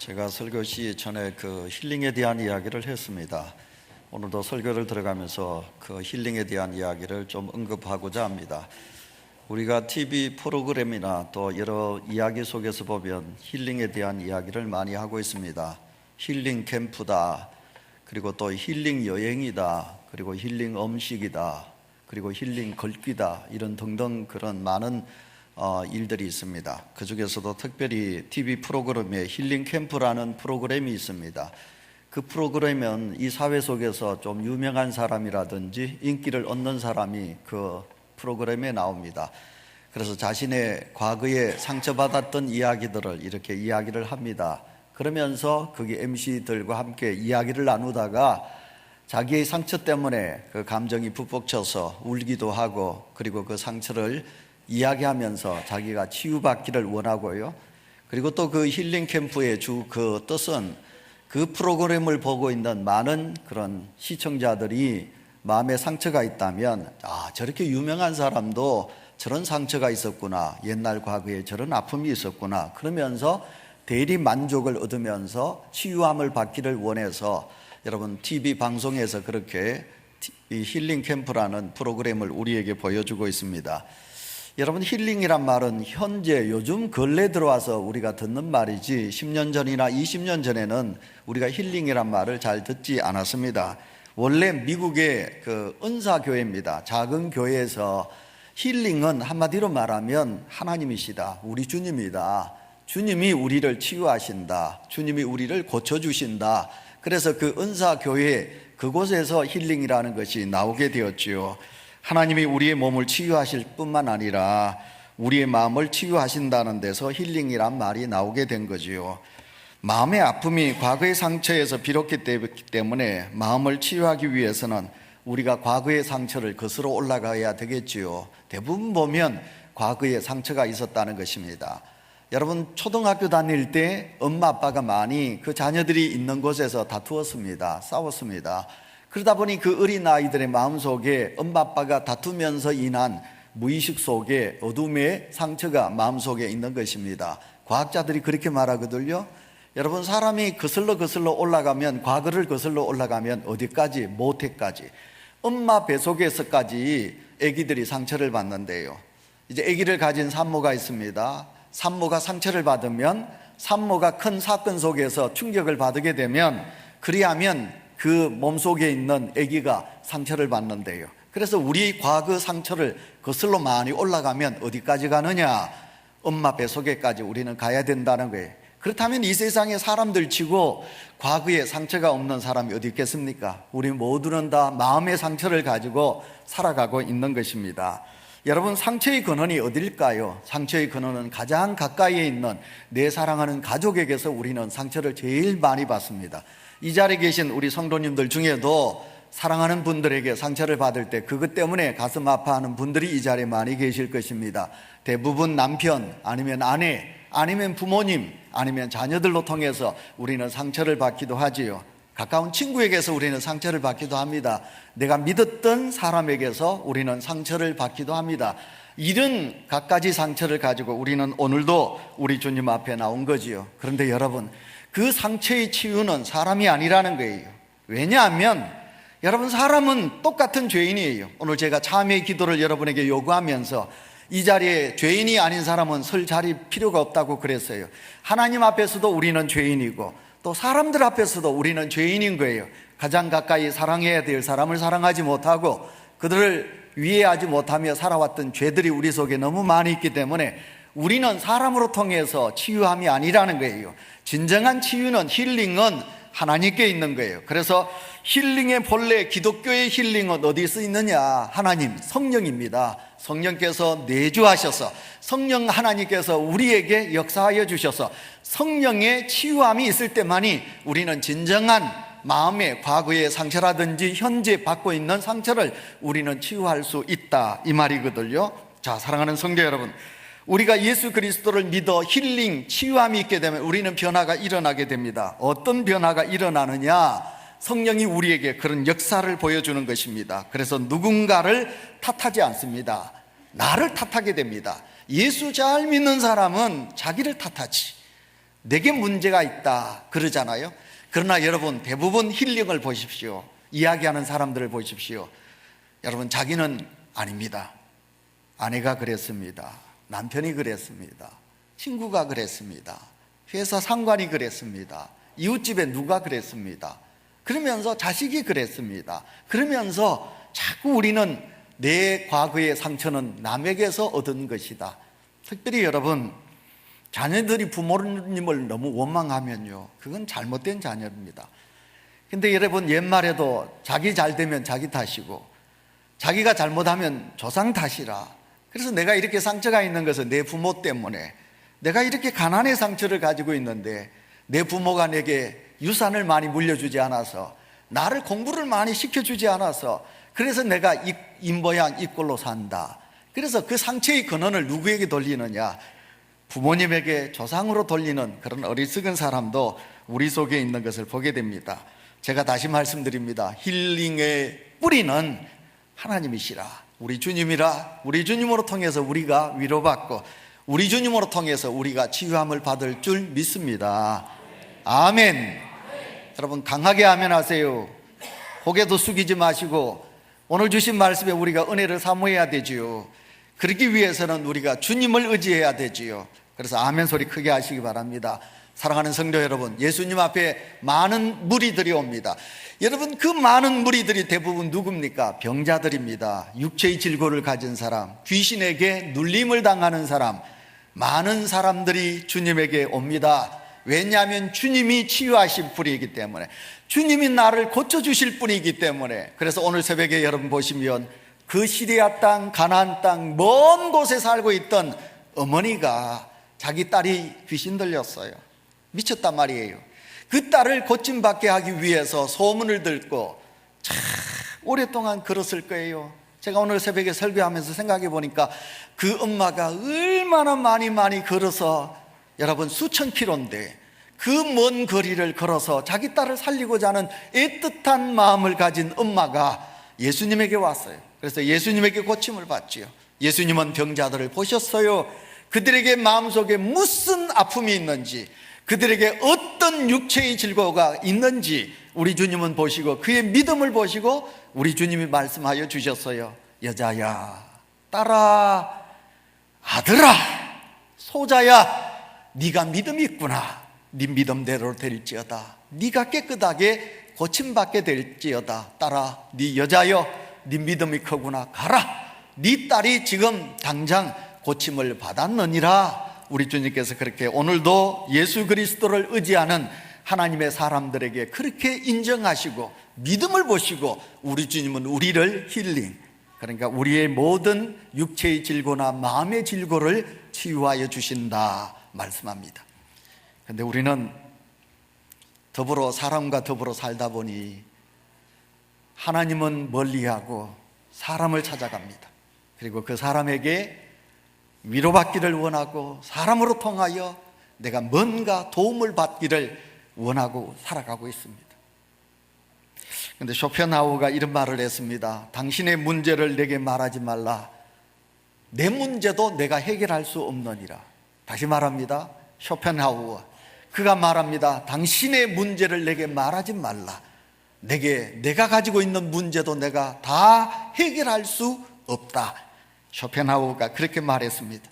제가 설교 시 전에 힐링에 대한 이야기를 했습니다. 오늘도 설교를 들어가면서 힐링에 대한 이야기를 좀 언급하고자 합니다. 우리가 TV 프로그램이나 또 여러 이야기 속에서 보면 힐링에 대한 이야기를 많이 하고 있습니다. 힐링 캠프다, 그리고 또 힐링 여행이다, 그리고 힐링 음식이다, 그리고 힐링 걷기다, 이런 등등 그런 많은 일들이 있습니다. 그 중에서도 특별히 TV 프로그램에 힐링 캠프라는 프로그램이 있습니다. 그 프로그램은 이 사회 속에서 좀 유명한 사람이라든지 인기를 얻는 사람이 그 프로그램에 나옵니다. 그래서 자신의 과거에 상처받았던 이야기들을 이렇게 이야기를 합니다. 그러면서 거기 MC들과 함께 이야기를 나누다가 자기의 상처 때문에 그 감정이 북벅쳐서 울기도 하고, 그리고 그 상처를 이야기하면서 자기가 치유받기를 원하고요. 그리고 또 그 힐링 캠프의 그 뜻은 그 프로그램을 보고 있는 많은 그런 시청자들이 마음에 상처가 있다면, 저렇게 유명한 사람도 저런 상처가 있었구나, 옛날 과거에 저런 아픔이 있었구나, 그러면서 대리 만족을 얻으면서 치유함을 받기를 원해서 여러분 TV 방송에서 그렇게 이 힐링 캠프라는 프로그램을 우리에게 보여주고 있습니다. 여러분, 힐링이란 말은 현재 요즘 근래 들어와서 우리가 듣는 말이지 10년 전이나 20년 전에는 우리가 힐링이란 말을 잘 듣지 않았습니다. 원래 미국의 은사교회입니다. 작은 교회에서 힐링은 한마디로 말하면 하나님이시다, 우리 주님이다, 주님이 우리를 치유하신다, 주님이 우리를 고쳐주신다. 그래서 그 은사교회 그곳에서 힐링이라는 것이 나오게 되었지요. 하나님이 우리의 몸을 치유하실 뿐만 아니라 우리의 마음을 치유하신다는 데서 힐링이란 말이 나오게 된 거지요. 마음의 아픔이 과거의 상처에서 비롯됐기 때문에 마음을 치유하기 위해서는 우리가 과거의 상처를 거슬러 올라가야 되겠지요. 대부분 보면 과거에 상처가 있었다는 것입니다. 여러분, 초등학교 다닐 때 엄마 아빠가 많이 그 자녀들이 있는 곳에서 다투었습니다. 싸웠습니다. 그러다 보니 그 어린 아이들의 마음속에 엄마 아빠가 다투면서 인한 무의식 속에 어둠의 상처가 마음속에 있는 것입니다. 과학자들이 그렇게 말하거든요. 여러분, 사람이 거슬러 올라가면, 과거를 거슬러 올라가면 어디까지? 모태까지, 엄마 뱃속에서까지 아기들이 상처를 받는데요. 이제 아기를 가진 산모가 있습니다. 산모가 상처를 받으면, 산모가 큰 사건 속에서 충격을 받게 되면, 그리하면 그 몸속에 있는 아기가 상처를 받는데요. 그래서 우리 과거 상처를 거슬러 많이 올라가면 어디까지 가느냐? 엄마 뱃속에까지 우리는 가야 된다는 거예요. 그렇다면 이 세상에 사람들 치고 과거에 상처가 없는 사람이 어디 있겠습니까? 우리 모두는 다 마음의 상처를 가지고 살아가고 있는 것입니다. 여러분, 상처의 근원이 어딜까요? 상처의 근원은 가장 가까이에 있는 내 사랑하는 가족에게서 우리는 상처를 제일 많이 받습니다. 이 자리에 계신 우리 성도님들 중에도 사랑하는 분들에게 상처를 받을 때 그것 때문에 가슴 아파하는 분들이 이 자리에 많이 계실 것입니다. 대부분 남편, 아니면 아내, 아니면 부모님, 아니면 자녀들로 통해서 우리는 상처를 받기도 하지요. 가까운 친구에게서 우리는 상처를 받기도 합니다. 내가 믿었던 사람에게서 우리는 상처를 받기도 합니다. 이런 갖가지 상처를 가지고 우리는 오늘도 우리 주님 앞에 나온 거지요. 그런데 여러분, 그 상처의 치유는 사람이 아니라는 거예요. 왜냐하면 여러분, 사람은 똑같은 죄인이에요. 오늘 제가 참회의 기도를 여러분에게 요구하면서 이 자리에 죄인이 아닌 사람은 설 자리 필요가 없다고 그랬어요. 하나님 앞에서도 우리는 죄인이고 또 사람들 앞에서도 우리는 죄인인 거예요. 가장 가까이 사랑해야 될 사람을 사랑하지 못하고 그들을 위해하지 못하며 살아왔던 죄들이 우리 속에 너무 많이 있기 때문에 우리는 사람으로 통해서 치유함이 아니라는 거예요. 진정한 치유는, 힐링은 하나님께 있는 거예요. 그래서 힐링의 본래, 기독교의 힐링은 어디서 있느냐? 하나님, 성령입니다. 성령께서 내주하셔서, 성령 하나님께서 우리에게 역사하여 주셔서 성령의 치유함이 있을 때만이 우리는 진정한 마음의 과거의 상처라든지 현재 받고 있는 상처를 우리는 치유할 수 있다, 이 말이거든요. 자, 사랑하는 성도 여러분, 우리가 예수 그리스도를 믿어 힐링, 치유함이 있게 되면 우리는 변화가 일어나게 됩니다. 어떤 변화가 일어나느냐? 성령이 우리에게 그런 역사를 보여주는 것입니다. 그래서 누군가를 탓하지 않습니다. 나를 탓하게 됩니다. 예수 잘 믿는 사람은 자기를 탓하지, 내게 문제가 있다 그러잖아요. 그러나 여러분, 대부분 힐링을 보십시오. 이야기하는 사람들을 보십시오. 여러분, 자기는 아닙니다. 아내가 그랬습니다. 남편이 그랬습니다. 친구가 그랬습니다. 회사 상관이 그랬습니다. 이웃집에 누가 그랬습니다. 그러면서 자식이 그랬습니다. 그러면서 자꾸 우리는 내 과거의 상처는 남에게서 얻은 것이다. 특별히 여러분, 자녀들이 부모님을 너무 원망하면요, 그건 잘못된 자녀입니다. 근데 여러분, 옛말에도 자기 잘 되면 자기 탓이고 자기가 잘못하면 조상 탓이라. 그래서 내가 이렇게 상처가 있는 것은 내 부모 때문에, 내가 이렇게 가난의 상처를 가지고 있는데 내 부모가 내게 유산을 많이 물려주지 않아서, 나를 공부를 많이 시켜주지 않아서, 그래서 내가 입모양 이꼴로 산다. 그래서 그 상처의 근원을 누구에게 돌리느냐? 부모님에게, 조상으로 돌리는 그런 어리석은 사람도 우리 속에 있는 것을 보게 됩니다. 제가 다시 말씀드립니다. 힐링의 뿌리는 하나님이시라, 우리 주님이라. 우리 주님으로 통해서 우리가 위로받고 우리 주님으로 통해서 우리가 치유함을 받을 줄 믿습니다. 아멘. 여러분, 강하게 아멘 하세요. 고개도 숙이지 마시고 오늘 주신 말씀에 우리가 은혜를 사모해야 되지요. 그러기 위해서는 우리가 주님을 의지해야 되지요. 그래서 아멘 소리 크게 하시기 바랍니다. 사랑하는 성도 여러분, 예수님 앞에 많은 무리들이 옵니다. 여러분, 그 많은 무리들이 대부분 누굽니까? 병자들입니다. 육체의 질고를 가진 사람, 귀신에게 눌림을 당하는 사람, 많은 사람들이 주님에게 옵니다. 왜냐하면 주님이 치유하실 분이기 때문에, 주님이 나를 고쳐주실 분이기 때문에. 그래서 오늘 새벽에 여러분 보시면 그 시리아 땅, 가나안 땅 먼 곳에 살고 있던 어머니가 자기 딸이 귀신 들렸어요. 미쳤단 말이에요. 그 딸을 고침받게 하기 위해서 소문을 듣고 참 오랫동안 걸었을 거예요. 제가 오늘 새벽에 설교하면서 생각해 보니까 그 엄마가 얼마나 많이 걸어서, 여러분, 수천 킬로인데 그 먼 거리를 걸어서 자기 딸을 살리고자 하는 애틋한 마음을 가진 엄마가 예수님에게 왔어요. 그래서 예수님에게 고침을 받지요. 예수님은 병자들을 보셨어요. 그들에게 마음속에 무슨 아픔이 있는지, 그들에게 어떤 육체의 질고가 있는지 우리 주님은 보시고, 그의 믿음을 보시고 우리 주님이 말씀하여 주셨어요. 여자야, 딸아, 아들아, 소자야, 네가 믿음이 있구나. 네 믿음대로 될지어다. 네가 깨끗하게 고침받게 될지어다. 딸아, 네 여자여, 네 믿음이 크구나. 가라. 네 딸이 지금 당장 고침을 받았느니라. 우리 주님께서 그렇게 오늘도 예수 그리스도를 의지하는 하나님의 사람들에게 그렇게 인정하시고 믿음을 보시고, 우리 주님은 우리를 힐링, 그러니까 우리의 모든 육체의 질고나 마음의 질고를 치유하여 주신다 말씀합니다. 그런데 우리는 사람과 더불어 살다 보니 하나님은 멀리하고 사람을 찾아갑니다. 그리고 그 사람에게 위로받기를 원하고 사람으로 통하여 내가 뭔가 도움을 받기를 원하고 살아가고 있습니다. 그런데 쇼펜하우어가 이런 말을 했습니다. 당신의 문제를 내게 말하지 말라. 내 문제도 내가 해결할 수 없느니라. 다시 말합니다. 쇼펜하우어, 그가 말합니다. 당신의 문제를 내게 말하지 말라. 내가 가지고 있는 문제도 내가 다 해결할 수 없다. 쇼펜하우어가 그렇게 말했습니다.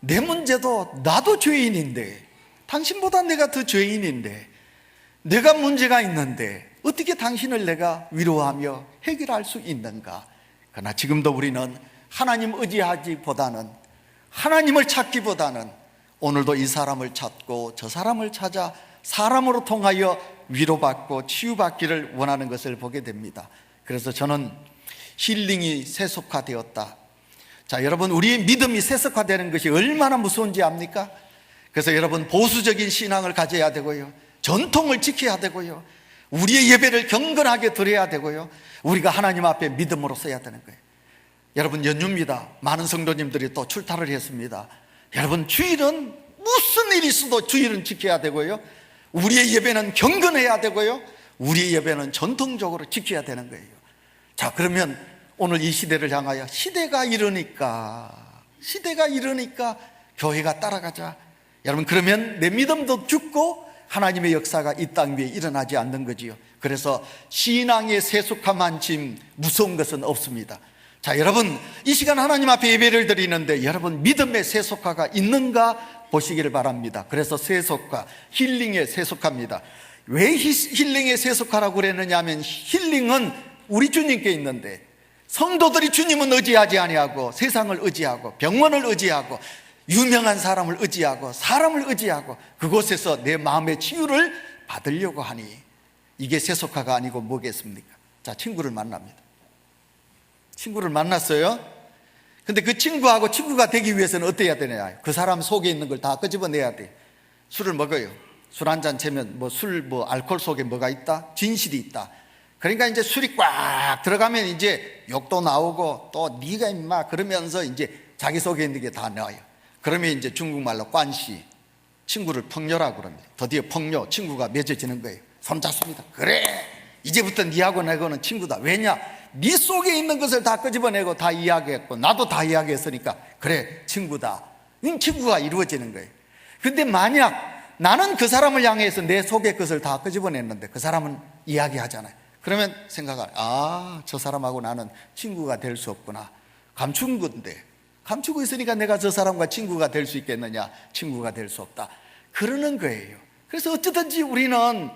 내 문제도, 나도 죄인인데, 당신보다 내가 더 죄인인데, 내가 문제가 있는데 어떻게 당신을 내가 위로하며 해결할 수 있는가? 그러나 지금도 우리는 하나님 의지하기보다는, 하나님을 찾기보다는 오늘도 이 사람을 찾고 저 사람을 찾아 사람으로 통하여 위로받고 치유받기를 원하는 것을 보게 됩니다. 그래서 저는 힐링이 세속화되었다. 자, 여러분, 우리의 믿음이 세속화되는 것이 얼마나 무서운지 압니까? 그래서 여러분, 보수적인 신앙을 가져야 되고요, 전통을 지켜야 되고요, 우리의 예배를 경건하게 드려야 되고요, 우리가 하나님 앞에 믿음으로 서야 되는 거예요. 여러분, 연휴입니다. 많은 성도님들이 또 출타를 했습니다. 여러분, 주일은 무슨 일이 있어도 주일은 지켜야 되고요, 우리의 예배는 경건해야 되고요, 우리의 예배는 전통적으로 지켜야 되는 거예요. 자, 그러면 오늘 이 시대를 향하여 시대가 이러니까 교회가 따라가자, 여러분, 그러면 내 믿음도 죽고 하나님의 역사가 이 땅 위에 일어나지 않는 거지요. 그래서 신앙의 세속화만큼 무서운 것은 없습니다. 자, 여러분, 이 시간 하나님 앞에 예배를 드리는데 여러분 믿음의 세속화가 있는가 보시기를 바랍니다. 그래서 세속화, 힐링의 세속화입니다. 왜 힐링의 세속화라고 그랬느냐 하면, 힐링은 우리 주님께 있는데 성도들이 주님은 의지하지 아니하고 세상을 의지하고 병원을 의지하고 유명한 사람을 의지하고 사람을 의지하고 그곳에서 내 마음의 치유를 받으려고 하니, 이게 세속화가 아니고 뭐겠습니까? 자, 친구를 만납니다. 친구를 만났어요. 근데 그 친구하고 친구가 되기 위해서는 어떻게 해야 되냐? 그 사람 속에 있는 걸 다 끄집어내야 돼. 술을 먹어요. 술 한 잔 채면 알코올 속에 뭐가 있다? 진실이 있다. 그러니까 이제 술이 꽉 들어가면 이제 욕도 나오고 또 네가 임마 그러면서 이제 자기 속에 있는 게 다 나와요. 그러면 이제 중국말로 관시, 친구를 폭녀라고 그럽니다. 드디어 폭녀, 친구가 맺어지는 거예요. 손잡습니다. 그래, 이제부터 네하고 나하고는 친구다. 왜냐? 네 속에 있는 것을 다 끄집어내고 다 이야기했고 나도 다 이야기했으니까 그래, 친구다. 친구가 이루어지는 거예요. 근데 만약 나는 그 사람을 향해서 내 속의 것을 다 끄집어냈는데 그 사람은 이야기하잖아요. 그러면 생각할, 저 사람하고 나는 친구가 될 수 없구나. 감춘 건데, 감추고 있으니까 내가 저 사람과 친구가 될 수 있겠느냐? 친구가 될 수 없다. 그러는 거예요. 그래서 어쩌든지 우리는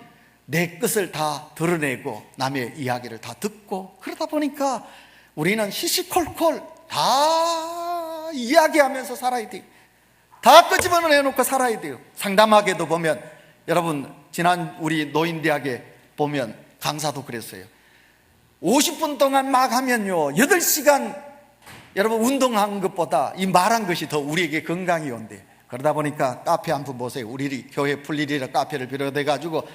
내 것을 다 드러내고 남의 이야기를 다 듣고, 그러다 보니까 우리는 시시콜콜 다 이야기하면서 살아야 돼요. 다 끄집어내놓고 살아야 돼요. 상담하게도 보면, 여러분 지난 우리 노인대학에 보면 강사도 그랬어요. 50분 동안 막 하면요 8시간 여러분 운동한 것보다 이 말한 것이 더 우리에게 건강이 온대. 그러다 보니까 카페 한 번 보세요. 우리 교회 풀일이라 카페를 비롯해 가지고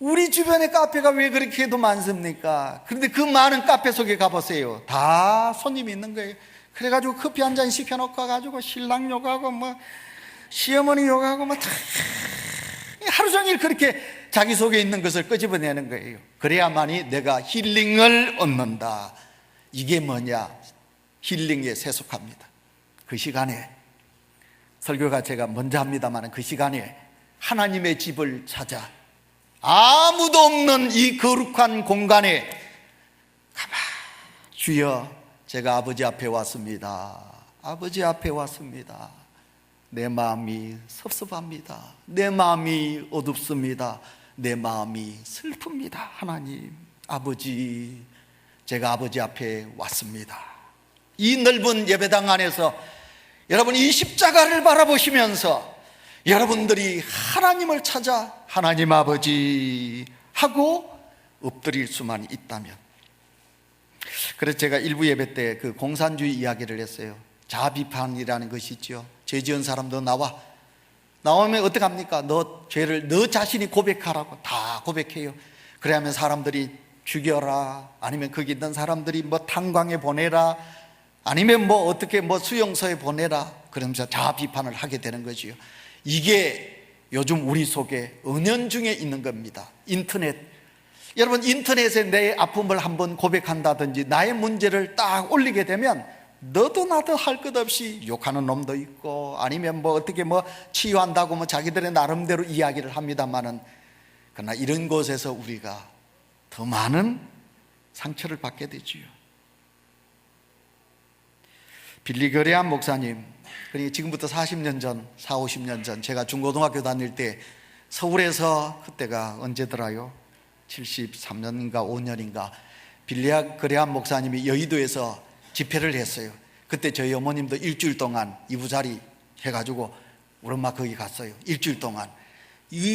우리 주변에 카페가 왜 그렇게 도 많습니까? 그런데 그 많은 카페 속에 가보세요. 다 손님이 있는 거예요. 그래가지고 커피 한 잔 시켜놓고 가지고 신랑 욕하고 시어머니 욕하고 하루 종일 그렇게 자기 속에 있는 것을 끄집어내는 거예요. 그래야만이 내가 힐링을 얻는다. 이게 뭐냐? 힐링에 세속합니다. 그 시간에 설교가 제가 먼저 합니다만, 그 시간에 하나님의 집을 찾아 아무도 없는 이 거룩한 공간에 가만, 주여 제가 아버지 앞에 왔습니다. 아버지 앞에 왔습니다. 내 마음이 섭섭합니다. 내 마음이 어둡습니다. 내 마음이 슬픕니다. 하나님, 아버지, 제가 아버지 앞에 왔습니다. 이 넓은 예배당 안에서 여러분 이 십자가를 바라보시면서 여러분들이 하나님을 찾아 하나님 아버지 하고 엎드릴 수만 있다면, 그래서 제가 일부 예배 때 그 공산주의 이야기를 했어요. 자비판이라는 것이 있죠. 죄 지은 사람도 나오면 어떡합니까? 너 죄를 너 자신이 고백하라고 다 고백해요. 그래야 하면 사람들이 죽여라, 아니면 거기 있는 사람들이 탄광에 보내라, 아니면 어떻게 수용소에 보내라, 그러면서 자비판을 하게 되는 거지요. 이게 요즘 우리 속에 은연중에 있는 겁니다. 인터넷, 여러분 인터넷에 내 아픔을 한번 고백한다든지 나의 문제를 딱 올리게 되면 너도 나도 할 것 없이 욕하는 놈도 있고, 아니면 어떻게 치유한다고 자기들의 나름대로 이야기를 합니다만은, 그러나 이런 곳에서 우리가 더 많은 상처를 받게 되지요. 빌리 그레함 목사님, 그러니까 지금부터 40년 전, 50년 전 제가 중고등학교 다닐 때 서울에서, 그때가 언제더라요? 73년인가 5년인가 빌리 그레함 목사님이 여의도에서 집회를 했어요. 그때 저희 어머님도 일주일 동안 이부자리 해가지고 우리 엄마 거기 갔어요. 일주일 동안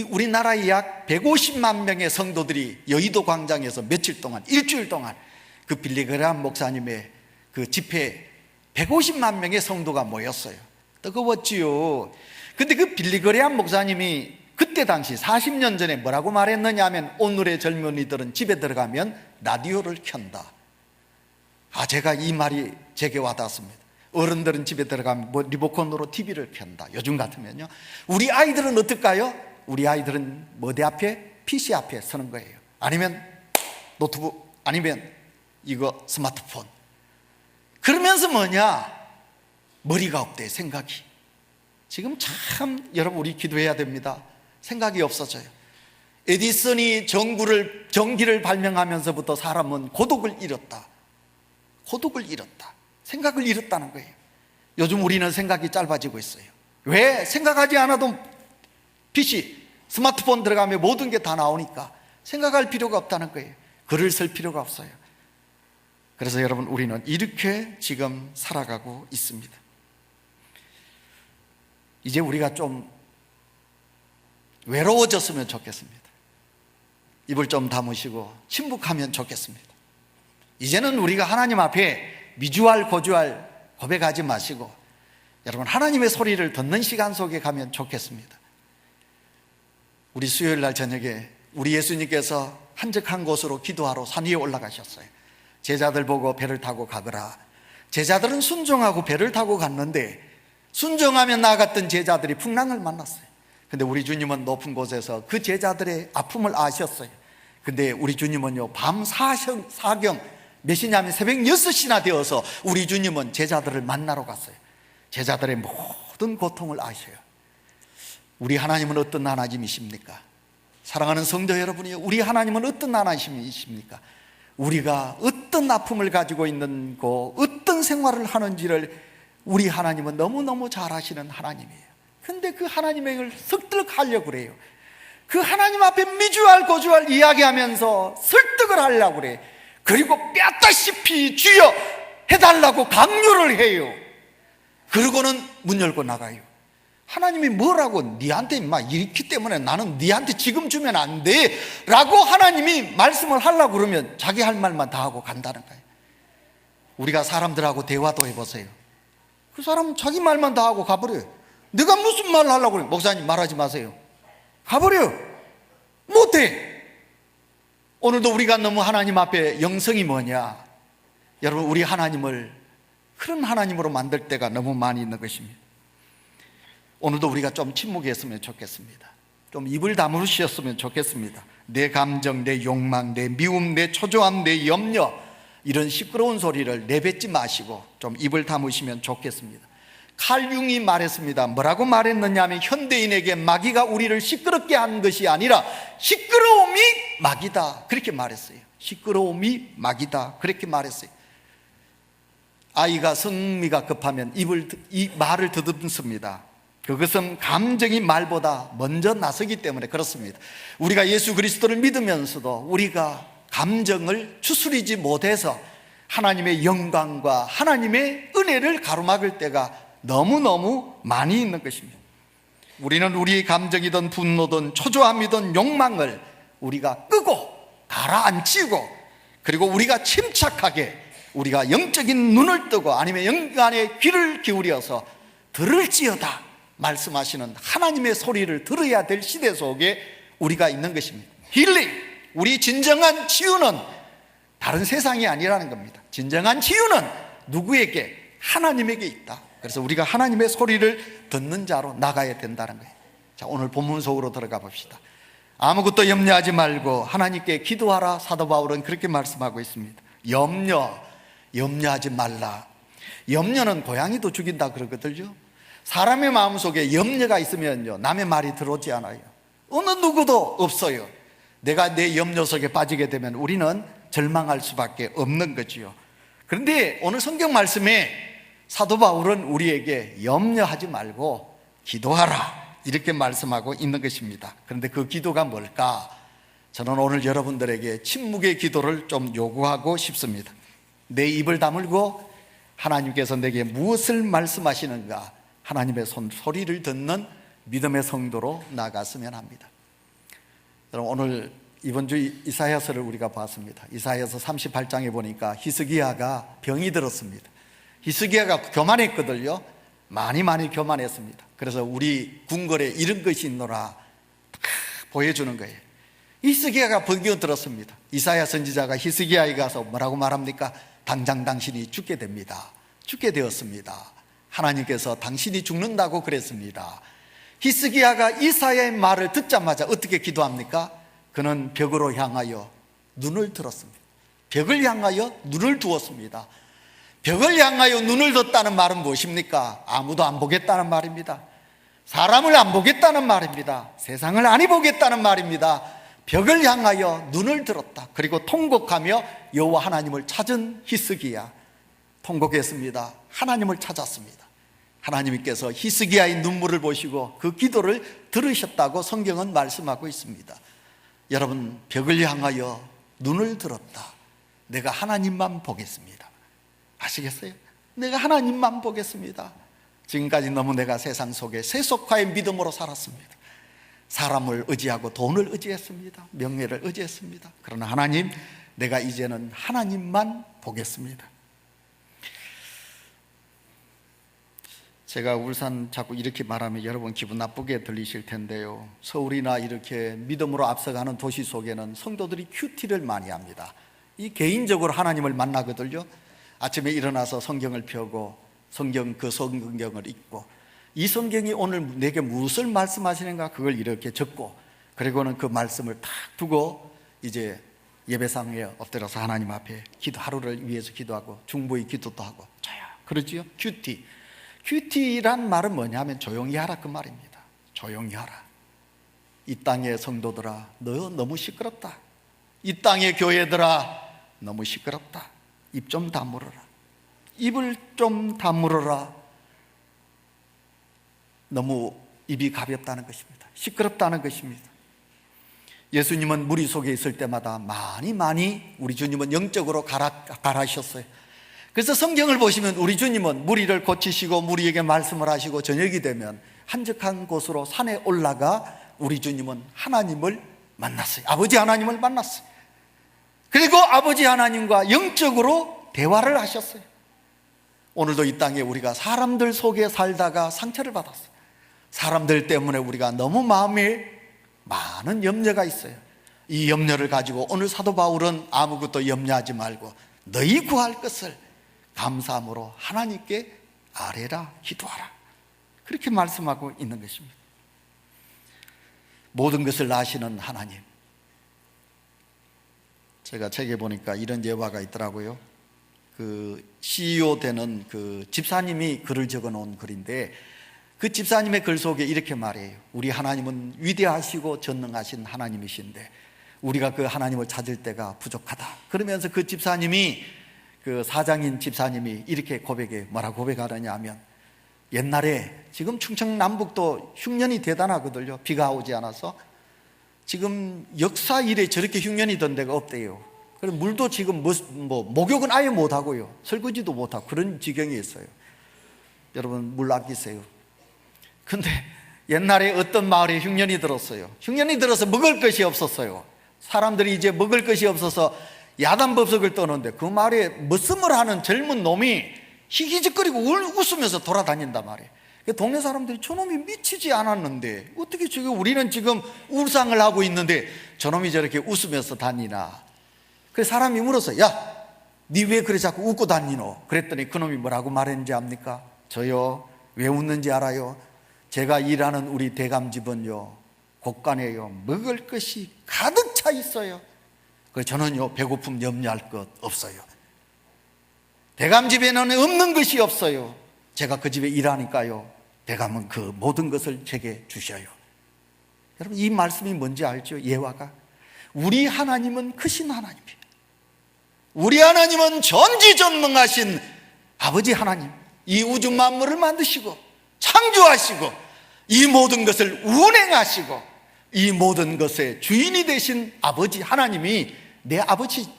우리나라에 약 150만 명의 성도들이 여의도 광장에서 며칠 동안, 일주일 동안 그 빌리 그레함 목사님의 그 집회에 150만 명의 성도가 모였어요. 뜨거웠지요. 근데 그 빌리 그레함 목사님이 그때 당시 40년 전에 뭐라고 말했느냐 하면, 오늘의 젊은이들은 집에 들어가면 라디오를 켠다. 제가 이 말이 제게 와닿았습니다. 어른들은 집에 들어가면 리모컨으로 TV를 켠다. 요즘 같으면요. 우리 아이들은 어떨까요? 우리 아이들은 뭐대 앞에? PC 앞에 서는 거예요. 아니면 노트북, 아니면 이거 스마트폰. 그러면서 머리가 없대, 생각이. 지금 참 여러분 우리 기도해야 됩니다. 생각이 없어져요. 에디슨이 전기를 발명하면서부터 사람은 고독을 잃었다. 고독을 잃었다. 생각을 잃었다는 거예요. 요즘 우리는 생각이 짧아지고 있어요. 왜? 생각하지 않아도 PC, 스마트폰 들어가면 모든 게 다 나오니까 생각할 필요가 없다는 거예요. 글을 쓸 필요가 없어요. 그래서 여러분 우리는 이렇게 지금 살아가고 있습니다. 이제 우리가 좀 외로워졌으면 좋겠습니다. 입을 좀 다무시고 침묵하면 좋겠습니다. 이제는 우리가 하나님 앞에 미주알 고주알 고백하지 마시고 여러분 하나님의 소리를 듣는 시간 속에 가면 좋겠습니다. 우리 수요일 날 저녁에 우리 예수님께서 한적한 곳으로 기도하러 산 위에 올라가셨어요. 제자들 보고 배를 타고 가거라. 제자들은 순종하고 배를 타고 갔는데 순종하며 나아갔던 제자들이 풍랑을 만났어요. 근데 우리 주님은 높은 곳에서 그 제자들의 아픔을 아셨어요. 근데 우리 주님은요 밤 사경 몇시냐면 새벽 6시나 되어서 우리 주님은 제자들을 만나러 갔어요. 제자들의 모든 고통을 아셔요. 우리 하나님은 어떤 하나님이십니까? 사랑하는 성도 여러분이요, 우리 하나님은 어떤 하나님이십니까? 우리가 어떤 아픔을 가지고 있는고 어떤 생활을 하는지를 우리 하나님은 너무너무 잘 아시는 하나님이에요. 근데 그 하나님을 설득하려고 그래요. 그 하나님 앞에 미주알 고주알 이야기하면서 설득을 하려고 그래. 그리고 뼈다시피 주여 해달라고 강요를 해요. 그러고는 문 열고 나가요. 하나님이 뭐라고 니한테 막 이렇기 때문에 나는 니한테 지금 주면 안 돼 라고 하나님이 말씀을 하려고 그러면 자기 할 말만 다 하고 간다는 거예요. 우리가 사람들하고 대화도 해보세요. 그 사람은 자기 말만 다 하고 가버려요. 내가 무슨 말을 하려고 그래? 목사님 말하지 마세요. 가버려. 못해. 오늘도 우리가 너무 하나님 앞에 영성이 뭐냐? 여러분 우리 하나님을 그런 하나님으로 만들 때가 너무 많이 있는 것입니다. 오늘도 우리가 좀 침묵했으면 좋겠습니다. 좀 입을 다무셨으면 좋겠습니다. 내 감정, 내 욕망, 내 미움, 내 초조함, 내 염려 이런 시끄러운 소리를 내뱉지 마시고 좀 입을 다무시면 좋겠습니다. 칼 융이 말했습니다. 뭐라고 말했느냐 하면 현대인에게 마귀가 우리를 시끄럽게 한 것이 아니라 시끄러움이 마귀다 그렇게 말했어요. 시끄러움이 마귀다 그렇게 말했어요. 아이가 성미가 급하면 이 말을 더듬습니다. 그것은 감정이 말보다 먼저 나서기 때문에 그렇습니다. 우리가 예수 그리스도를 믿으면서도 우리가 감정을 추스리지 못해서 하나님의 영광과 하나님의 은혜를 가로막을 때가 너무너무 많이 있는 것입니다. 우리는 우리의 감정이든 분노든 초조함이든 욕망을 우리가 끄고 가라앉히고 그리고 우리가 침착하게 우리가 영적인 눈을 뜨고 아니면 영간의 귀를 기울여서 들을지어다 말씀하시는 하나님의 소리를 들어야 될 시대 속에 우리가 있는 것입니다. 힐링, 우리 진정한 치유는 다른 세상이 아니라는 겁니다. 진정한 치유는 누구에게? 하나님에게 있다. 그래서 우리가 하나님의 소리를 듣는 자로 나가야 된다는 거예요. 자, 오늘 본문 속으로 들어가 봅시다. 아무것도 염려하지 말고 하나님께 기도하라. 사도 바울은 그렇게 말씀하고 있습니다. 염려하지 말라. 염려는 고양이도 죽인다 그러거든요. 사람의 마음속에 염려가 있으면요 남의 말이 들어오지 않아요. 어느 누구도 없어요. 내가 내 염려 속에 빠지게 되면 우리는 절망할 수밖에 없는 거지요. 그런데 오늘 성경 말씀에 사도 바울은 우리에게 염려하지 말고 기도하라 이렇게 말씀하고 있는 것입니다. 그런데 그 기도가 뭘까? 저는 오늘 여러분들에게 침묵의 기도를 좀 요구하고 싶습니다. 내 입을 다물고 하나님께서 내게 무엇을 말씀하시는가 하나님의 소리를 듣는 믿음의 성도로 나갔으면 합니다. 여러분 오늘 이번 주 이사야서를 우리가 봤습니다. 이사야서 38장에 보니까 히스기야가 병이 들었습니다. 히스기야가 교만했거든요. 많이 교만했습니다. 그래서 우리 궁궐에 이런 것이 있노라 보여주는 거예요. 히스기야가 병이 들었습니다. 이사야 선지자가 히스기야에 가서 뭐라고 말합니까? 당장 당신이 죽게 됩니다. 죽게 되었습니다. 하나님께서 당신이 죽는다고 그랬습니다. 히스기야가 이사야의 말을 듣자마자 어떻게 기도합니까? 그는 벽으로 향하여 눈을 들었습니다. 벽을 향하여 눈을 두었습니다. 벽을 향하여 눈을 뒀다는 말은 무엇입니까? 아무도 안 보겠다는 말입니다. 사람을 안 보겠다는 말입니다. 세상을 안 보겠다는 말입니다. 벽을 향하여 눈을 들었다. 그리고 통곡하며 여호와 하나님을 찾은 히스기야. 통곡했습니다. 하나님을 찾았습니다. 하나님께서 히스기야의 눈물을 보시고 그 기도를 들으셨다고 성경은 말씀하고 있습니다. 여러분, 벽을 향하여 눈을 들었다. 내가 하나님만 보겠습니다. 아시겠어요? 내가 하나님만 보겠습니다. 지금까지 너무 내가 세상 속에 세속화의 믿음으로 살았습니다. 사람을 의지하고 돈을 의지했습니다. 명예를 의지했습니다. 그러나 하나님, 내가 이제는 하나님만 보겠습니다. 제가 울산 자꾸 이렇게 말하면 여러분 기분 나쁘게 들리실 텐데요, 서울이나 이렇게 믿음으로 앞서가는 도시 속에는 성도들이 큐티를 많이 합니다. 이 개인적으로 하나님을 만나거든요. 아침에 일어나서 성경을 펴고 그 성경을 읽고, 이 성경이 오늘 내게 무엇을 말씀하시는가 그걸 이렇게 적고, 그리고는 그 말씀을 탁 두고 이제 예배상에 엎드려서 하나님 앞에 하루를 위해서 기도하고 중보의 기도도 하고 그러지요. 큐티란 말은 뭐냐면 조용히 하라 그 말입니다. 조용히 하라. 이 땅의 성도들아, 너 너무 시끄럽다. 이 땅의 교회들아, 너무 시끄럽다. 입 좀 다물어라. 입을 좀 다물어라. 너무 입이 가볍다는 것입니다. 시끄럽다는 것입니다. 예수님은 무리 속에 있을 때마다 많이 우리 주님은 영적으로 가라하셨어요. 그래서 성경을 보시면 우리 주님은 무리를 고치시고 무리에게 말씀을 하시고 저녁이 되면 한적한 곳으로 산에 올라가 우리 주님은 하나님을 만났어요. 아버지 하나님을 만났어요. 그리고 아버지 하나님과 영적으로 대화를 하셨어요. 오늘도 이 땅에 우리가 사람들 속에 살다가 상처를 받았어요. 사람들 때문에 우리가 너무 마음에 많은 염려가 있어요. 이 염려를 가지고 오늘 사도 바울은 아무것도 염려하지 말고 너희 구할 것을 감사함으로 하나님께 아뢰라, 기도하라, 그렇게 말씀하고 있는 것입니다. 모든 것을 아시는 하나님. 제가 책에 보니까 이런 예화가 있더라고요. 그 CEO 되는 그 집사님이 글을 적어 놓은 글인데, 그 집사님의 글 속에 이렇게 말해요. 우리 하나님은 위대하시고 전능하신 하나님이신데 우리가 그 하나님을 찾을 때가 부족하다. 그러면서 그 집사님이, 그 사장인 집사님이 이렇게 뭐라고 고백하느냐 하면, 옛날에, 지금 충청남북도 흉년이 대단하거든요. 비가 오지 않아서 지금 역사 이래 저렇게 흉년이 던 데가 없대요. 그래서 물도 지금 목욕은 아예 못하고요, 설거지도 못하고 그런 지경이 있어요. 여러분, 물 아끼세요. 근데 옛날에 어떤 마을에 흉년이 들었어요. 흉년이 들어서 먹을 것이 없었어요. 사람들이 이제 먹을 것이 없어서 야단법석을 떠는데, 그 마을에 머슴을 하는 젊은 놈이 희기직거리고 웃으면서 돌아다닌단 말이에요. 동네 사람들이 저놈이 미치지 않았는데 어떻게 지금 우리는 지금 울상을 하고 있는데 저놈이 저렇게 웃으면서 다니나. 그래서 사람이 물었어요. 야, 니 왜 그래 자꾸 웃고 다니노? 그랬더니 그놈이 뭐라고 말했는지 압니까? 저요, 왜 웃는지 알아요? 제가 일하는 우리 대감집은요, 곳간에요 먹을 것이 가득 차 있어요. 그래서 저는요, 배고픔 염려할 것 없어요. 대감집에는 없는 것이 없어요. 제가 그 집에 일하니까요, 대감은 그 모든 것을 제게 주셔요. 여러분, 이 말씀이 뭔지 알죠? 예화가. 우리 하나님은 크신 하나님이에요. 우리 하나님은 전지전능하신 아버지 하나님, 이 우주 만물을 만드시고 창조하시고 이 모든 것을 운행하시고 이 모든 것의 주인이 되신 아버지 하나님이 내 아버지.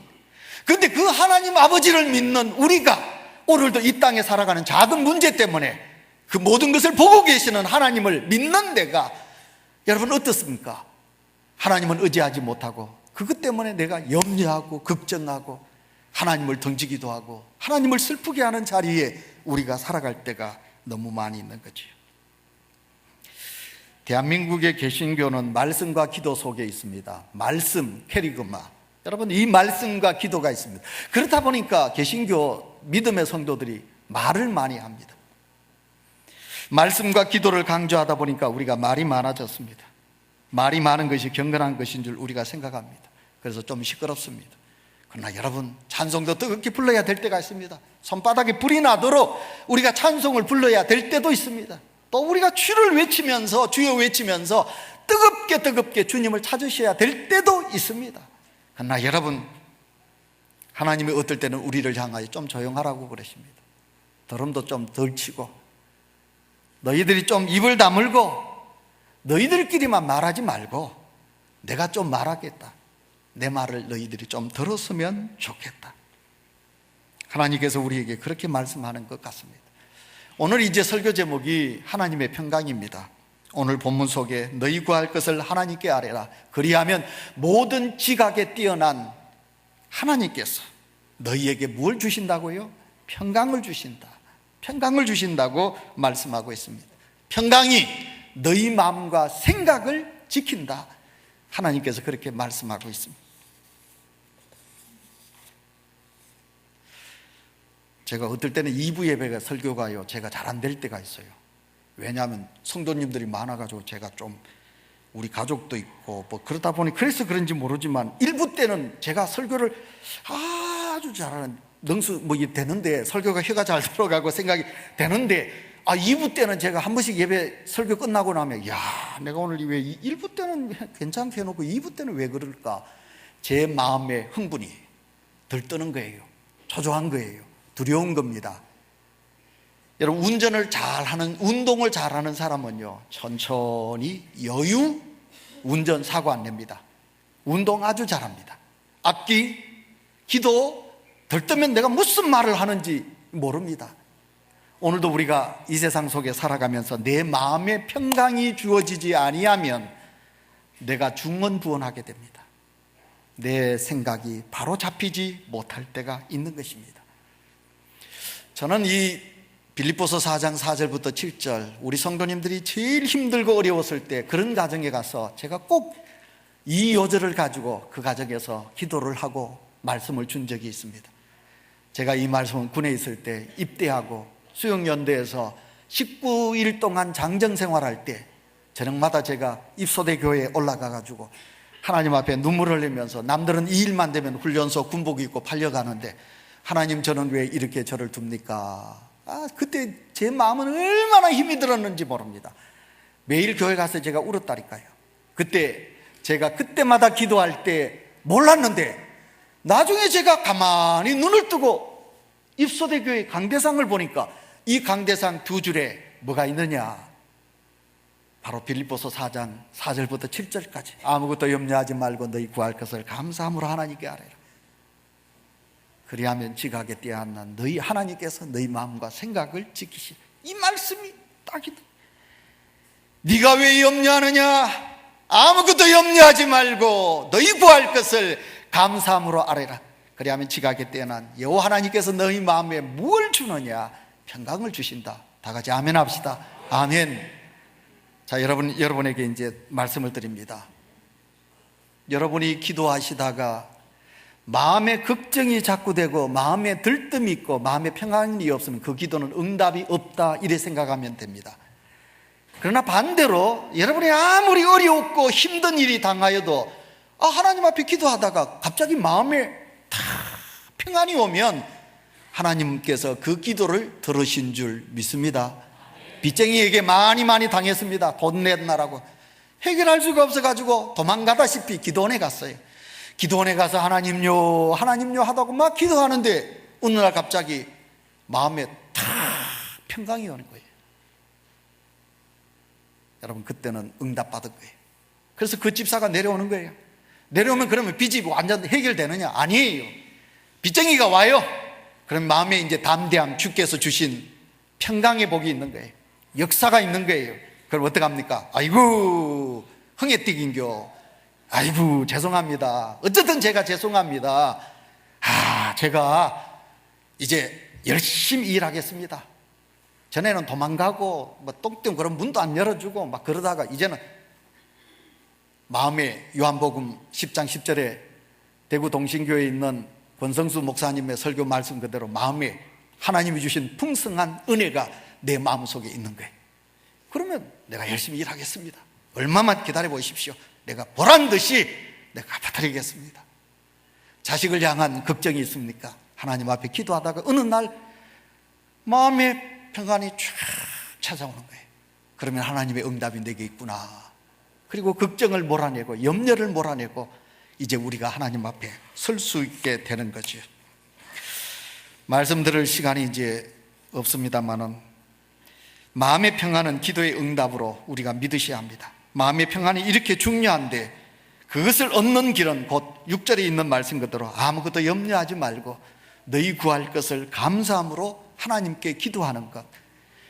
그런데 그 하나님 아버지를 믿는 우리가 오늘도 이 땅에 살아가는 작은 문제 때문에 그 모든 것을 보고 계시는 하나님을 믿는 내가, 여러분 어떻습니까? 하나님은 의지하지 못하고 그것 때문에 내가 염려하고 걱정하고 하나님을 던지기도 하고 하나님을 슬프게 하는 자리에 우리가 살아갈 때가 너무 많이 있는 거지요. 대한민국의 개신교는 말씀과 기도 속에 있습니다. 말씀, 캐리그마. 여러분, 이 말씀과 기도가 있습니다. 그렇다 보니까 개신교 믿음의 성도들이 말을 많이 합니다. 말씀과 기도를 강조하다 보니까 우리가 말이 많아졌습니다. 말이 많은 것이 경건한 것인 줄 우리가 생각합니다. 그래서 좀 시끄럽습니다. 그러나 여러분, 찬송도 뜨겁게 불러야 될 때가 있습니다. 손바닥에 불이 나도록 우리가 찬송을 불러야 될 때도 있습니다. 또 우리가 주를 외치면서, 주여 외치면서 뜨겁게 주님을 찾으셔야 될 때도 있습니다. 그러나 여러분, 하나님이 어떨 때는 우리를 향하여 좀 조용하라고 그러십니다. 더럼도 좀 덜 치고, 너희들이 좀 입을 다물고, 너희들끼리만 말하지 말고 내가 좀 말하겠다. 내 말을 너희들이 좀 들었으면 좋겠다. 하나님께서 우리에게 그렇게 말씀하는 것 같습니다. 오늘 이제 설교 제목이 하나님의 평강입니다. 오늘 본문 속에 너희 구할 것을 하나님께 아뢰라. 그리하면 모든 지각에 뛰어난 하나님께서 너희에게 뭘 주신다고요? 평강을 주신다. 평강을 주신다고 말씀하고 있습니다. 평강이 너희 마음과 생각을 지킨다. 하나님께서 그렇게 말씀하고 있습니다. 제가 어떨 때는 2부 예배가 설교가요, 제가 잘 안 될 때가 있어요. 왜냐하면 성도님들이 많아가지고 제가 좀, 우리 가족도 있고 뭐 그러다 보니 그래서 그런지 모르지만 1부 때는 제가 설교를 아주 잘하는 능수 뭐 되는데, 설교가 혀가 잘 들어가고 생각이 되는데, 2부 때는 제가 한 번씩 예배 설교 끝나고 나면 내가 오늘 왜 1부 때는 괜찮게 해놓고 2부 때는 왜 그럴까? 제 마음의 흥분이 들뜨는 거예요. 초조한 거예요. 두려운 겁니다. 여러분, 운전을 잘하는, 운동을 잘하는 사람은요, 천천히 여유 운전 사고 안 냅니다. 운동 아주 잘합니다. 악기, 기도 들뜨면 내가 무슨 말을 하는지 모릅니다. 오늘도 우리가 이 세상 속에 살아가면서 내 마음에 평강이 주어지지 아니하면 내가 중언부언하게 됩니다. 내 생각이 바로 잡히지 못할 때가 있는 것입니다. 저는 이 빌립보서 4장 4절부터 7절, 우리 성도님들이 제일 힘들고 어려웠을 때 그런 가정에 가서 제가 꼭 이 요절을 가지고 그 가정에서 기도를 하고 말씀을 준 적이 있습니다. 제가 이 말씀은 군에 있을 때 입대하고 수영연대에서 19일 동안 장정 생활할 때 저녁마다 제가 입소대 교회에 올라가 가지고 하나님 앞에 눈물을 흘리면서, 남들은 이 일만 되면 훈련소 군복 입고 팔려가는데 하나님, 저는 왜 이렇게 저를 둡니까? 그때 제 마음은 얼마나 힘이 들었는지 모릅니다. 매일 교회 가서 제가 울었다니까요. 그때 제가 그때마다 기도할 때 몰랐는데, 나중에 제가 가만히 눈을 뜨고 입소대 교회 강대상을 보니까 이 강대상 두 줄에 뭐가 있느냐? 바로 빌립보서 4장 4절부터 7절까지. 아무것도 염려하지 말고 너희 구할 것을 감사함으로 하나님께 아뢰라. 그리하면 지각에 뛰어난 너희 하나님께서 너희 마음과 생각을 지키시라. 이 말씀이 딱이다. 네가 왜 염려하느냐? 아무것도 염려하지 말고 너희 구할 것을 감사함으로 아뢰라. 그리하면 지각에 뛰어난 여호와 하나님께서 너희 마음에 뭘 주느냐? 평강을 주신다. 다 같이 아멘 합시다. 아멘. 자, 여러분에게 이제 말씀을 드립니다. 여러분이 기도하시다가 마음에 걱정이 자꾸 되고 마음에 들뜸이 있고 마음에 평안이 없으면 그 기도는 응답이 없다, 이래 생각하면 됩니다. 그러나 반대로 여러분이 아무리 어렵고 힘든 일이 당하여도 하나님 앞에 기도하다가 갑자기 마음에 다 평안이 오면 하나님께서 그 기도를 들으신 줄 믿습니다. 빚쟁이에게 많이 당했습니다. 돈 내놔라고. 해결할 수가 없어가지고 도망가다시피 기도원에 갔어요. 기도원에 가서 하나님요 하다고 막 기도하는데 어느 날 갑자기 마음에 다 평강이 오는 거예요. 여러분, 그때는 응답받은 거예요. 그래서 그 집사가 내려오는 거예요. 내려오면 그러면 빚이 완전 해결되느냐? 아니에요. 빚쟁이가 와요. 그럼 마음에 이제 담대함, 주께서 주신 평강의 복이 있는 거예요. 역사가 있는 거예요. 그럼 어떡합니까? 아이고 흥에 띠긴겨. 아이고 죄송합니다. 어쨌든 제가 죄송합니다. 제가 이제 열심히 일하겠습니다. 전에는 도망가고 뭐 똥똥 그런 문도 안 열어주고 막 그러다가 이제는 마음에 요한복음 10장 10절에 대구 동신교회에 있는 권성수 목사님의 설교 말씀 그대로 마음에 하나님이 주신 풍성한 은혜가 내 마음속에 있는 거예요. 그러면 내가 열심히 일하겠습니다. 얼마만 기다려 보십시오. 내가 보란듯이 내가 갚아드리겠습니다. 자식을 향한 걱정이 있습니까? 하나님 앞에 기도하다가 어느 날 마음의 평안이 쫙 찾아오는 거예요. 그러면 하나님의 응답이 내게 있구나. 그리고 걱정을 몰아내고 염려를 몰아내고 이제 우리가 하나님 앞에 설 수 있게 되는 거죠. 말씀 들을 시간이 이제 없습니다만은 마음의 평안은 기도의 응답으로 우리가 믿으셔야 합니다. 마음의 평안이 이렇게 중요한데 그것을 얻는 길은 곧 6절에 있는 말씀 그대로 아무것도 염려하지 말고 너희 구할 것을 감사함으로 하나님께 기도하는 것.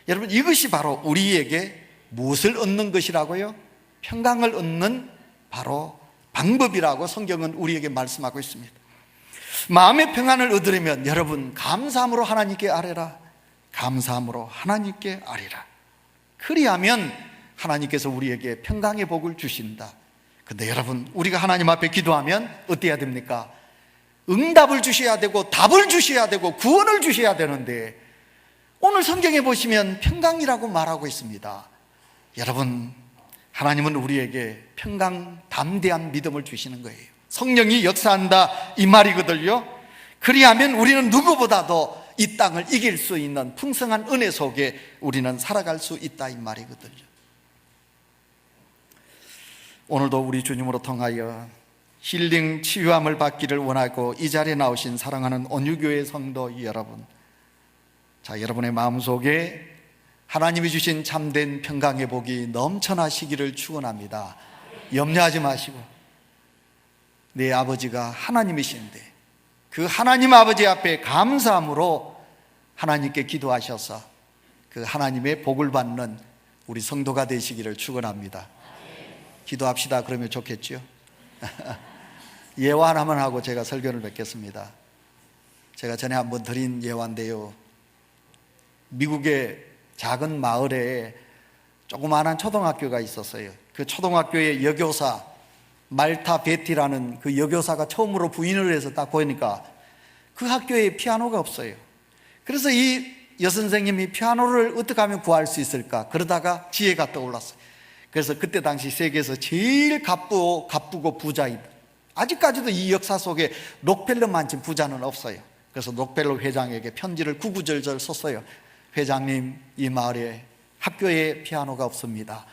여러분, 이것이 바로 우리에게 무엇을 얻는 것이라고요? 평강을 얻는 바로 방법이라고 성경은 우리에게 말씀하고 있습니다. 마음의 평안을 얻으려면 여러분 감사함으로 하나님께 아뢰라. 감사함으로 하나님께 아뢰라. 그리하면 하나님께서 우리에게 평강의 복을 주신다. 근데 여러분, 우리가 하나님 앞에 기도하면 어때야 됩니까? 응답을 주셔야 되고 답을 주셔야 되고 구원을 주셔야 되는데 오늘 성경에 보시면 평강이라고 말하고 있습니다. 여러분, 하나님은 우리에게 평강, 담대한 믿음을 주시는 거예요. 성령이 역사한다 이 말이거든요. 그리하면 우리는 누구보다도 이 땅을 이길 수 있는 풍성한 은혜 속에 우리는 살아갈 수 있다 이 말이거든요. 오늘도 우리 주님으로 통하여 힐링, 치유함을 받기를 원하고 이 자리에 나오신 사랑하는 온유교회 성도 여러분, 자, 여러분의 마음속에 하나님이 주신 참된 평강의 복이 넘쳐나시기를 축원합니다. 염려하지 마시고 내 아버지가 하나님이신데 그 하나님 아버지 앞에 감사함으로 하나님께 기도하셔서 그 하나님의 복을 받는 우리 성도가 되시기를 축원합니다. 기도합시다. 그러면 좋겠죠? 예화 하나만 하고 제가 설교를 뵙겠습니다. 제가 전에 한번 드린 예화인데요, 미국의 작은 마을에 조그마한 초등학교가 있었어요. 그 초등학교의 여교사 말타 베티라는 그 여교사가 처음으로 부인을 해서 딱 보니까 그 학교에 피아노가 없어요. 그래서 이 여선생님이 피아노를 어떻게 하면 구할 수 있을까 그러다가 지혜가 떠올랐어요. 그래서 그때 당시 세계에서 제일 가쁘고 부자인, 아직까지도 이 역사 속에 록펠러만큼 부자는 없어요. 그래서 록펠러 회장에게 편지를 구구절절 썼어요. 회장님, 이 마을에 학교에 피아노가 없습니다.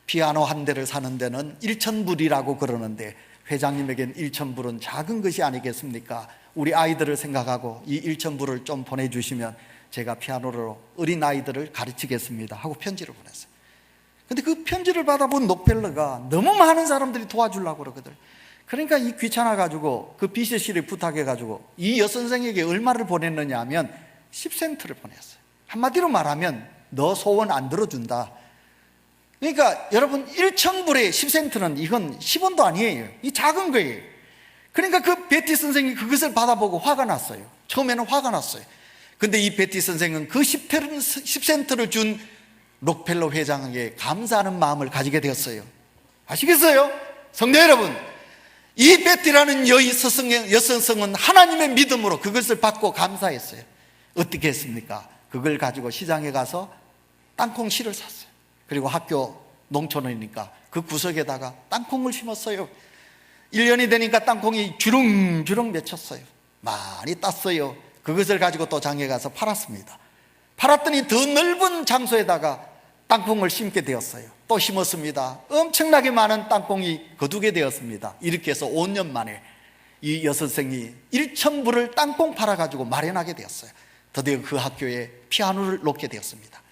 피아노 한 대를 사는 데는 1,000불이라고 그러는데 회장님에겐 1,000불은 작은 것이 아니겠습니까? 우리 아이들을 생각하고 이 1,000불을 좀 보내주시면 제가 피아노로 어린 아이들을 가르치겠습니다 하고 편지를 보냈어요. 근데 그 편지를 받아본 록펠러가 너무 많은 사람들이 도와주려고 그러거든. 그러니까 이 귀찮아가지고 그 비서실에 부탁해가지고 이 여선생에게 얼마를 보냈느냐 하면 10센트를 보냈어요. 한마디로 말하면 너 소원 안 들어준다. 그러니까 여러분 1,000불에 10센트는 이건 10원도 아니에요. 이 작은 거예요. 그러니까 그 베티 선생이 그것을 받아보고 화가 났어요. 처음에는 화가 났어요. 근데 이 베티 선생은 그 10센트를 준 록펠러 회장에게 감사하는 마음을 가지게 되었어요. 아시겠어요? 성도 여러분, 이 베티라는 여성은 하나님의 믿음으로 그것을 받고 감사했어요. 어떻게 했습니까? 그걸 가지고 시장에 가서 땅콩 씨를 샀어요. 그리고 학교 농촌이니까 그 구석에다가 땅콩을 심었어요. 1년이 되니까 땅콩이 주렁주렁 맺혔어요. 많이 땄어요. 그것을 가지고 또 장에 가서 팔았습니다. 팔았더니 더 넓은 장소에다가 땅콩을 심게 되었어요. 또 심었습니다. 엄청나게 많은 땅콩이 거두게 되었습니다. 이렇게 해서 5년 만에 이 여선생이 1,000불을 땅콩 팔아가지고 마련하게 되었어요. 드디어 그 학교에 피아노를 놓게 되었습니다.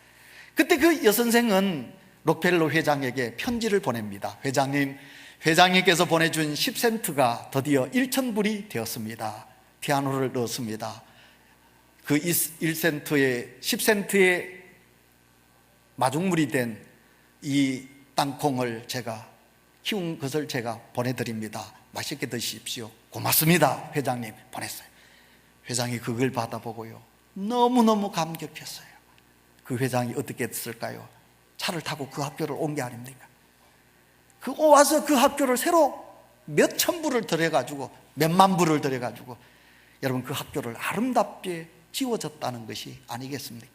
그때 그 여선생은 록펠러 회장에게 편지를 보냅니다. 회장님, 회장님께서 보내준 10센트가 드디어 1,000불이 되었습니다. 피아노를 넣었습니다. 그 1센트에 10센트의 마중물이 된 이 땅콩을 제가 키운 것을 제가 보내드립니다. 맛있게 드십시오. 고맙습니다. 회장님. 보냈어요. 회장이 그걸 받아보고요, 너무너무 감격했어요. 그 회장이 어떻게 했을까요? 차를 타고 그 학교를 온 게 아닙니까? 와서 그 학교를 새로 몇 천 불을 들여가지고 몇만 불을 들여가지고 여러분 그 학교를 아름답게 지워졌다는 것이 아니겠습니까?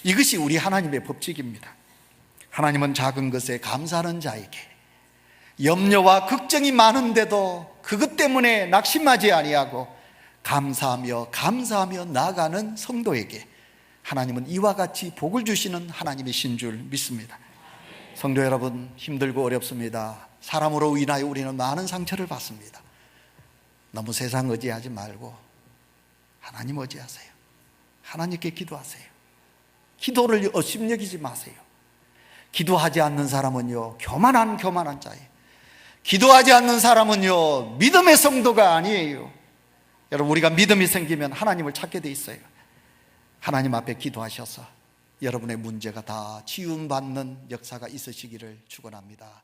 이것이 우리 하나님의 법칙입니다. 하나님은 작은 것에 감사하는 자에게, 염려와 걱정이 많은데도 그것 때문에 낙심하지 아니하고 감사하며 나아가는 성도에게 하나님은 이와 같이 복을 주시는 하나님이신 줄 믿습니다. 성도 여러분, 힘들고 어렵습니다. 사람으로 인하여 우리는 많은 상처를 받습니다. 너무 세상 의지하지 말고 하나님 의지하세요. 하나님께 기도하세요. 기도를 업심여기지 마세요. 기도하지 않는 사람은요, 교만한 자예요. 기도하지 않는 사람은요, 믿음의 성도가 아니에요. 여러분, 우리가 믿음이 생기면 하나님을 찾게 돼 있어요. 하나님 앞에 기도하셔서 여러분의 문제가 다 치유받는 역사가 있으시기를 축원합니다.